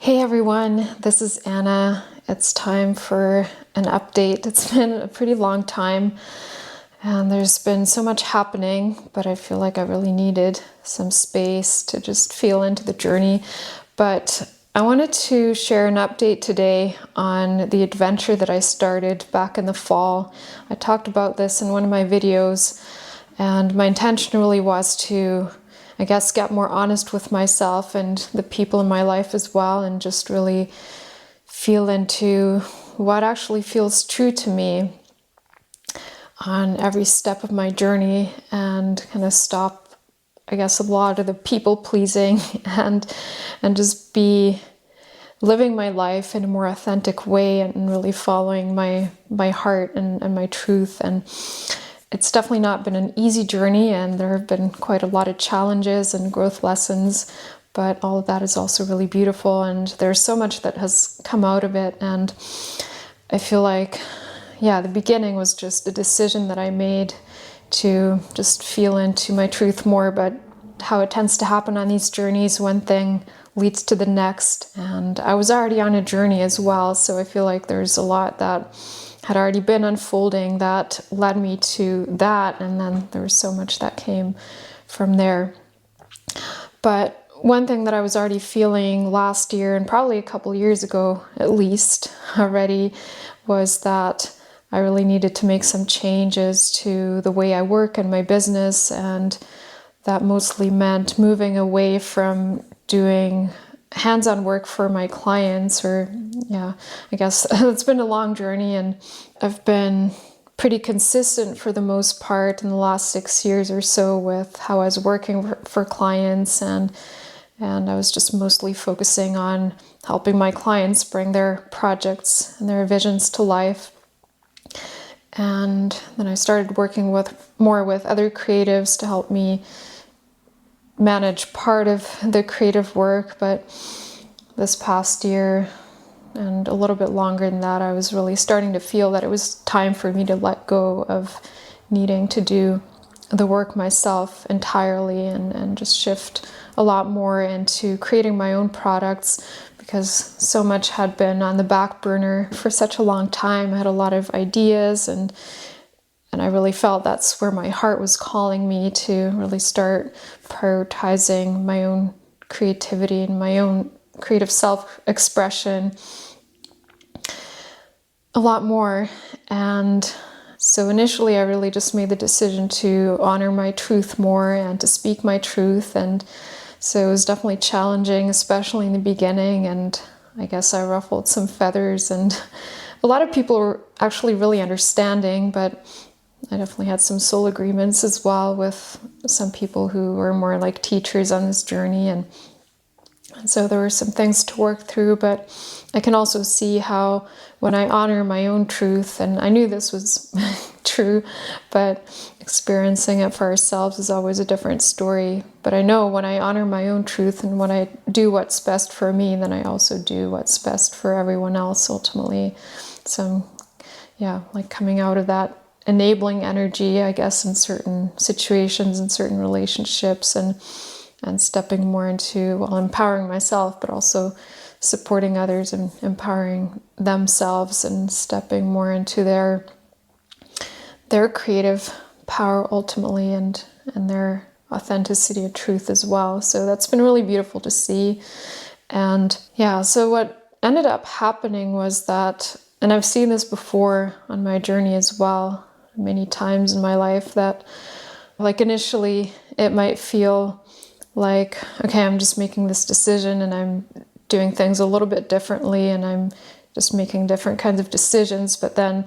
Hey everyone, this is Anna. It's time for an update. It's been a pretty long time and there's been so much happening, but I feel like I really needed some space to just feel into the journey. But I wanted to share an update today on the adventure that I started back in the fall. I talked about this in one of my videos, and my intention really was to, I guess, get more honest with myself and the people in my life as well, and just really feel into what actually feels true to me on every step of my journey, and kind of stop, I guess, a lot of the people pleasing and just be living my life in a more authentic way and really following my heart and my truth. And it's definitely not been an easy journey, and there have been quite a lot of challenges and growth lessons, but all of that is also really beautiful, and there's so much that has come out of it. And I feel like, the beginning was just a decision that I made to just feel into my truth more, but how it tends to happen on these journeys, one thing leads to the next. And I was already on a journey as well, so I feel like there's a lot that had already been unfolding that led me to that, and then there was so much that came from there. But one thing that I was already feeling last year, and probably a couple years ago at least already, was that I really needed to make some changes to the way I work and my business, and that mostly meant moving away from doing hands-on work for my clients, or I guess it's been a long journey, and I've been pretty consistent for the most part in the last 6 years or so with how I was working for clients, and I was just mostly focusing on helping my clients bring their projects and their visions to life. And then I started working more with other creatives to help me manage part of the creative work. But this past year and a little bit longer than that, I was really starting to feel that it was time for me to let go of needing to do the work myself entirely, and just shift a lot more into creating my own products, because so much had been on the back burner for such a long time. I had a lot of ideas, and I really felt that's where my heart was calling me to really start prioritizing my own creativity and my own creative self-expression a lot more. And so initially I really just made the decision to honor my truth more and to speak my truth. And so it was definitely challenging, especially in the beginning. And I guess I ruffled some feathers, and a lot of people were actually really understanding, but I definitely had some soul agreements as well with some people who were more like teachers on this journey. And so there were some things to work through, but I can also see how when I honor my own truth, and I knew this was true, but experiencing it for ourselves is always a different story. But I know when I honor my own truth and when I do what's best for me, then I also do what's best for everyone else ultimately. So like coming out of that enabling energy, I guess, in certain situations and certain relationships, and stepping more into, empowering myself, but also supporting others and empowering themselves, and stepping more into their creative power ultimately, and their authenticity of truth as well. So that's been really beautiful to see. And so what ended up happening was that, and I've seen this before on my journey as well, many times in my life, that like initially it might feel like, okay, I'm just making this decision and I'm doing things a little bit differently, and I'm just making different kinds of decisions. But then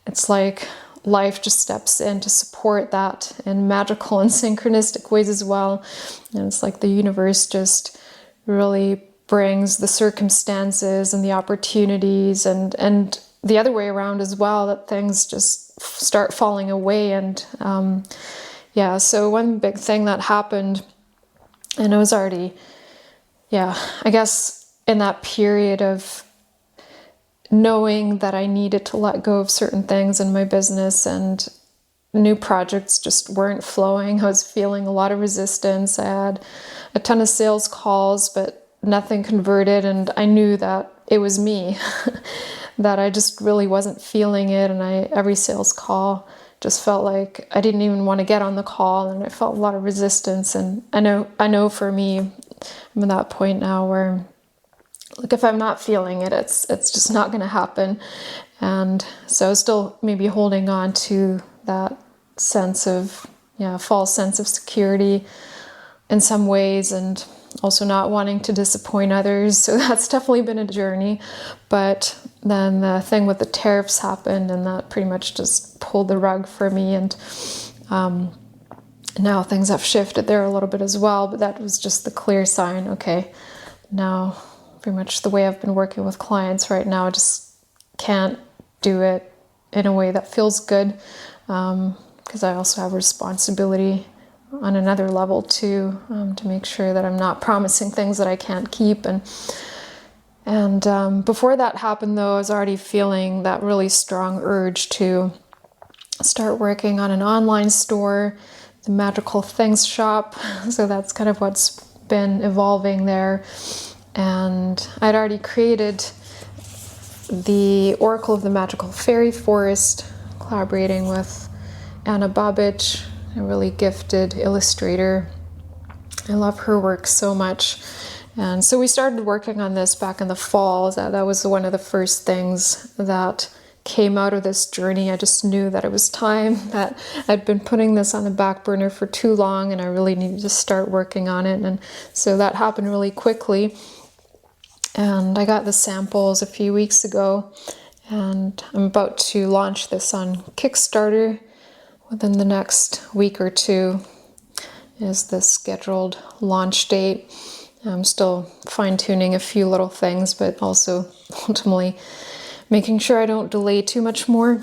it's like life just steps in to support that in magical and synchronistic ways as well. And it's like the universe just really brings the circumstances and the opportunities, and the other way around as well, that things just start falling away. And so one big thing that happened, and it was already, I guess in that period of knowing that I needed to let go of certain things in my business, and new projects just weren't flowing. I was feeling a lot of resistance. I had a ton of sales calls, but nothing converted, and I knew that it was me, that I just really wasn't feeling it. And every sales call just felt like I didn't even want to get on the call, and I felt a lot of resistance. And I know for me, I'm at that point now where, like, if I'm not feeling it, it's just not going to happen. And so I was still maybe holding on to that sense of, false sense of security in some ways, and also not wanting to disappoint others. So that's definitely been a journey. But then the thing with the tariffs happened, and that pretty much just pulled the rug for me. And now things have shifted there a little bit as well. But that was just the clear sign. Okay, now pretty much the way I've been working with clients right now, I just can't do it in a way that feels good, because I also have a responsibility on another level too, to make sure that I'm not promising things that I can't keep. And before that happened, though, I was already feeling that really strong urge to start working on an online store, the Magical Things shop. So that's kind of what's been evolving there. And I'd already created the Oracle of the Magical Fairy Forest, collaborating with Anna Babic, a really gifted illustrator. I love her work so much. And so we started working on this back in the fall. That was one of the first things that came out of this journey. I just knew that it was time, that I'd been putting this on the back burner for too long, and I really needed to start working on it. And so that happened really quickly. And I got the samples a few weeks ago, and I'm about to launch this on Kickstarter within the next week or two is the scheduled launch date. I'm still fine-tuning a few little things, but also ultimately making sure I don't delay too much more.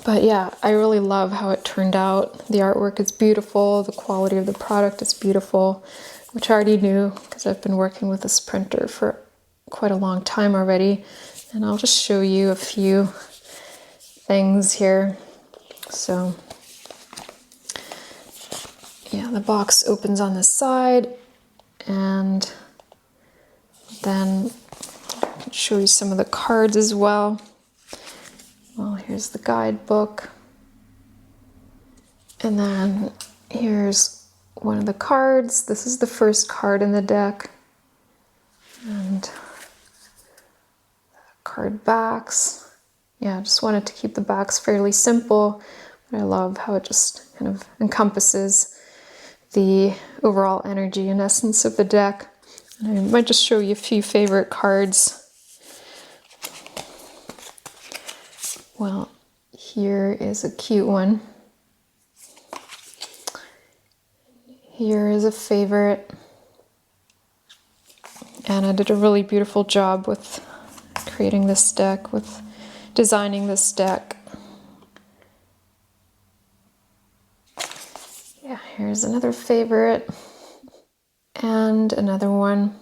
But yeah, I really love how it turned out. The artwork is beautiful, the quality of the product is beautiful, which I already knew because I've been working with this printer for quite a long time already. And I'll just show you a few things here. So yeah, the box opens on the side, and then I'll show you some of the cards as well. Well, here's the guidebook. And then here's one of the cards. This is the first card in the deck. And card backs. Yeah, I just wanted to keep the backs fairly simple, but I love how it just kind of encompasses the overall energy and essence of the deck. And I might just show you a few favorite cards. Well, here is a cute one. Here is a favorite. Anna did a really beautiful job with creating this deck, with designing this deck. Yeah, here's another favorite. And another one.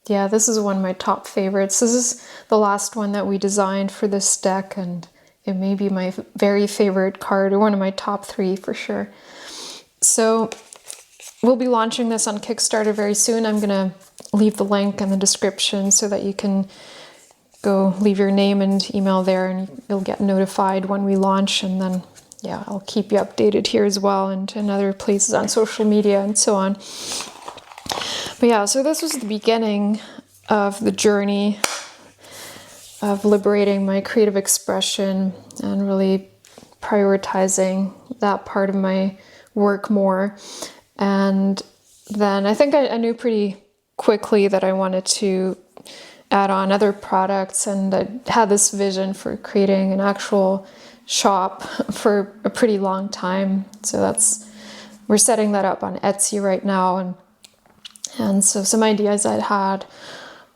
Yeah, this is one of my top favorites. This is the last one that we designed for this deck, and it may be my very favorite card, or one of my top 3 for sure. So we'll be launching this on Kickstarter very soon. I'm gonna leave the link in the description so that you can go leave your name and email there, and you'll get notified when we launch. And then, yeah, I'll keep you updated here as well, and in other places on social media and so on. But yeah, so this was the beginning of the journey of liberating my creative expression and really prioritizing that part of my work more. And then I think I knew pretty quickly that I wanted to add on other products, and I had this vision for creating an actual shop for a pretty long time. So we're setting that up on Etsy right now. And so some ideas I'd had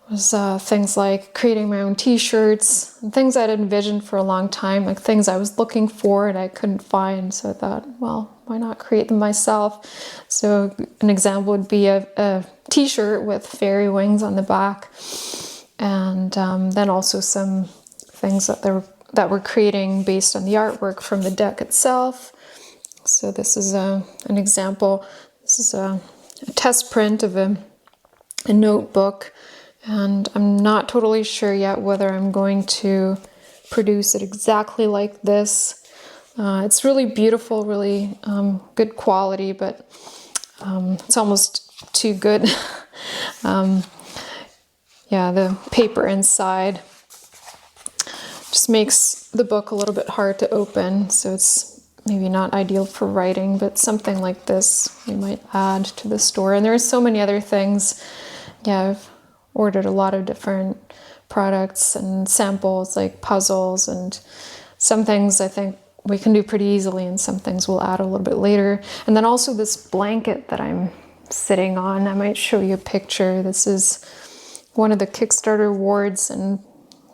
was things like creating my own t-shirts, and things I'd envisioned for a long time, like things I was looking for and I couldn't find. So I thought, well, why not create them myself? So an example would be a t-shirt with fairy wings on the back. And then also some things that we're creating based on the artwork from the deck itself. So this is an example. This is a test print of a a notebook, and I'm not totally sure yet whether I'm going to produce it exactly like this. It's really beautiful, really good quality, but it's almost too good. Yeah, the paper inside just makes the book a little bit hard to open, so it's maybe not ideal for writing, but something like this we might add to the store. And there's so many other things. Yeah, I've ordered a lot of different products and samples, like puzzles, and some things I think we can do pretty easily, and some things we'll add a little bit later. And then also this blanket that I'm sitting on, I might show you a picture. This is one of the Kickstarter awards, and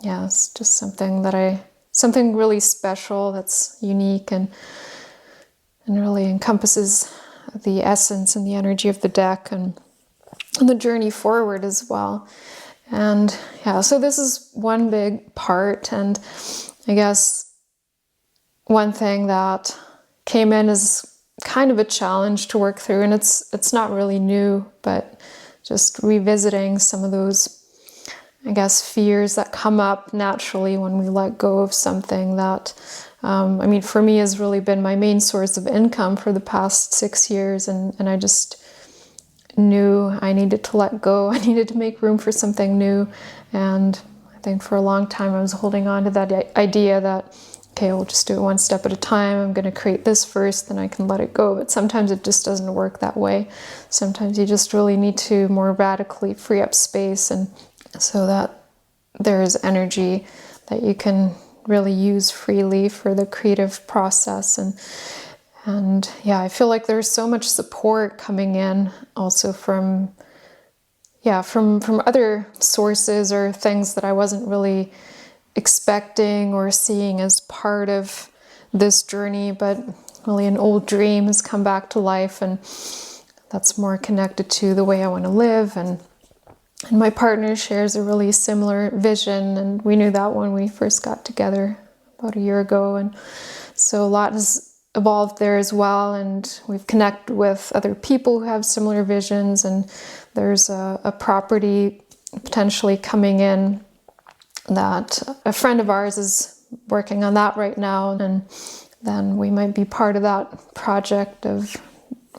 yeah, it's just something really special that's unique and really encompasses the essence and the energy of the deck and the journey forward as well. And yeah, so this is one big part, and I guess one thing that came in as kind of a challenge to work through, and it's not really new, but just revisiting some of those, I guess, fears that come up naturally when we let go of something that, I mean, for me has really been my main source of income for the past 6 years, and I just knew I needed to let go. I needed to make room for something new. And I think for a long time I was holding on to that idea that, okay, we'll just do it one step at a time. I'm going to create this first, then I can let it go. But sometimes it just doesn't work that way. Sometimes you just really need to more radically free up space, and so that there is energy that you can really use freely for the creative process. And yeah, I feel like there's so much support coming in also from other sources or things that I wasn't really expecting or seeing as part of this journey, but really an old dream has come back to life, and that's more connected to the way I want to live. And my partner shares a really similar vision, and we knew that when we first got together about a year ago. And so a lot has evolved there as well, and we've connected with other people who have similar visions, and there's a property potentially coming in that a friend of ours is working on that right now, and then we might be part of that project of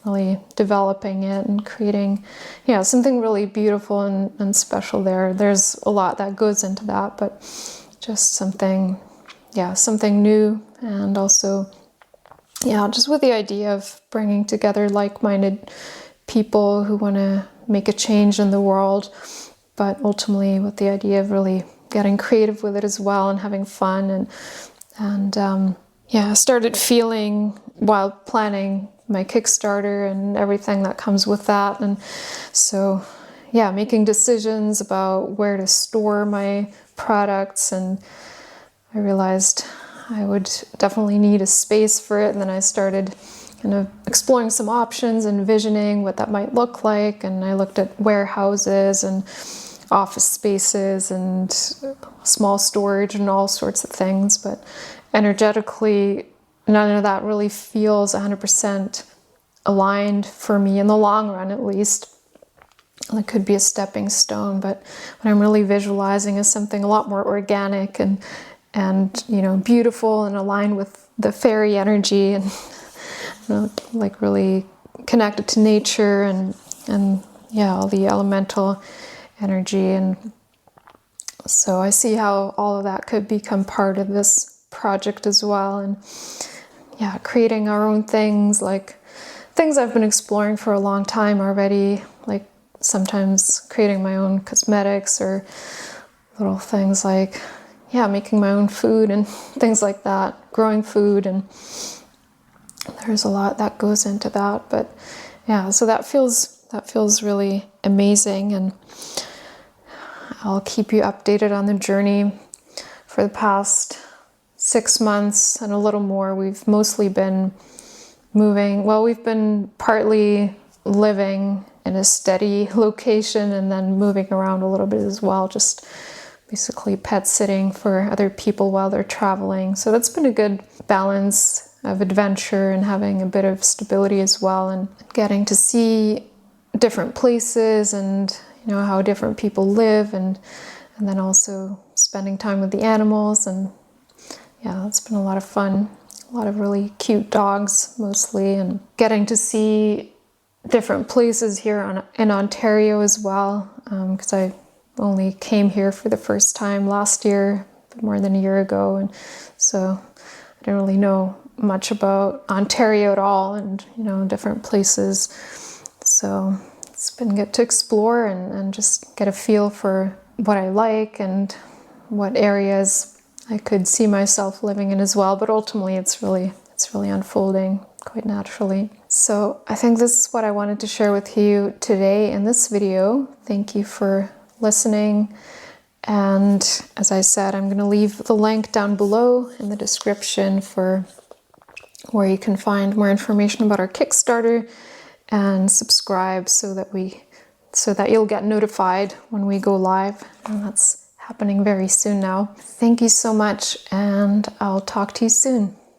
really developing it and creating, yeah, something really beautiful and special there. There's a lot that goes into that, but just something new, and also, yeah, just with the idea of bringing together like-minded people who want to make a change in the world, but ultimately with the idea of really getting creative with it as well and having fun. And I started feeling while planning my Kickstarter and everything that comes with that. And so, yeah, making decisions about where to store my products, and I realized I would definitely need a space for it. And then I started kind of exploring some options, envisioning what that might look like. And I looked at warehouses and office spaces and small storage and all sorts of things. But energetically, none of that really feels 100% aligned for me in the long run, at least. And it could be a stepping stone, but what I'm really visualizing is something a lot more organic and beautiful and aligned with the fairy energy, and like really connected to nature and all the elemental energy. And so I see how all of that could become part of this project as well. And yeah, creating our own things, like things I've been exploring for a long time already, like sometimes creating my own cosmetics or little things like, making my own food and things like that, growing food, and there's a lot that goes into that. But yeah, so that feels really amazing, and I'll keep you updated on the journey. For the past 6 months and a little more, we've mostly been moving. Well, we've been partly living in a steady location and then moving around a little bit as well, just basically pet sitting for other people while they're traveling. So that's been a good balance of adventure and having a bit of stability as well, and getting to see different places and you know, how different people live, and then also spending time with the animals. And yeah, it's been a lot of fun. A lot of really cute dogs mostly, and getting to see different places here in Ontario as well, because I only came here for the first time last year, more than a year ago, and so I didn't really know much about Ontario at all, and you know, different places. So it's been good to explore and just get a feel for what I like and what areas I could see myself living in as well. But ultimately it's really unfolding quite naturally. So I think this is what I wanted to share with you today in this video. Thank you for listening. And as I said, I'm going to leave the link down below in the description for where you can find more information about our Kickstarter, and subscribe so that you'll get notified when we go live. And that's happening very soon now. Thank you so much, and I'll talk to you soon.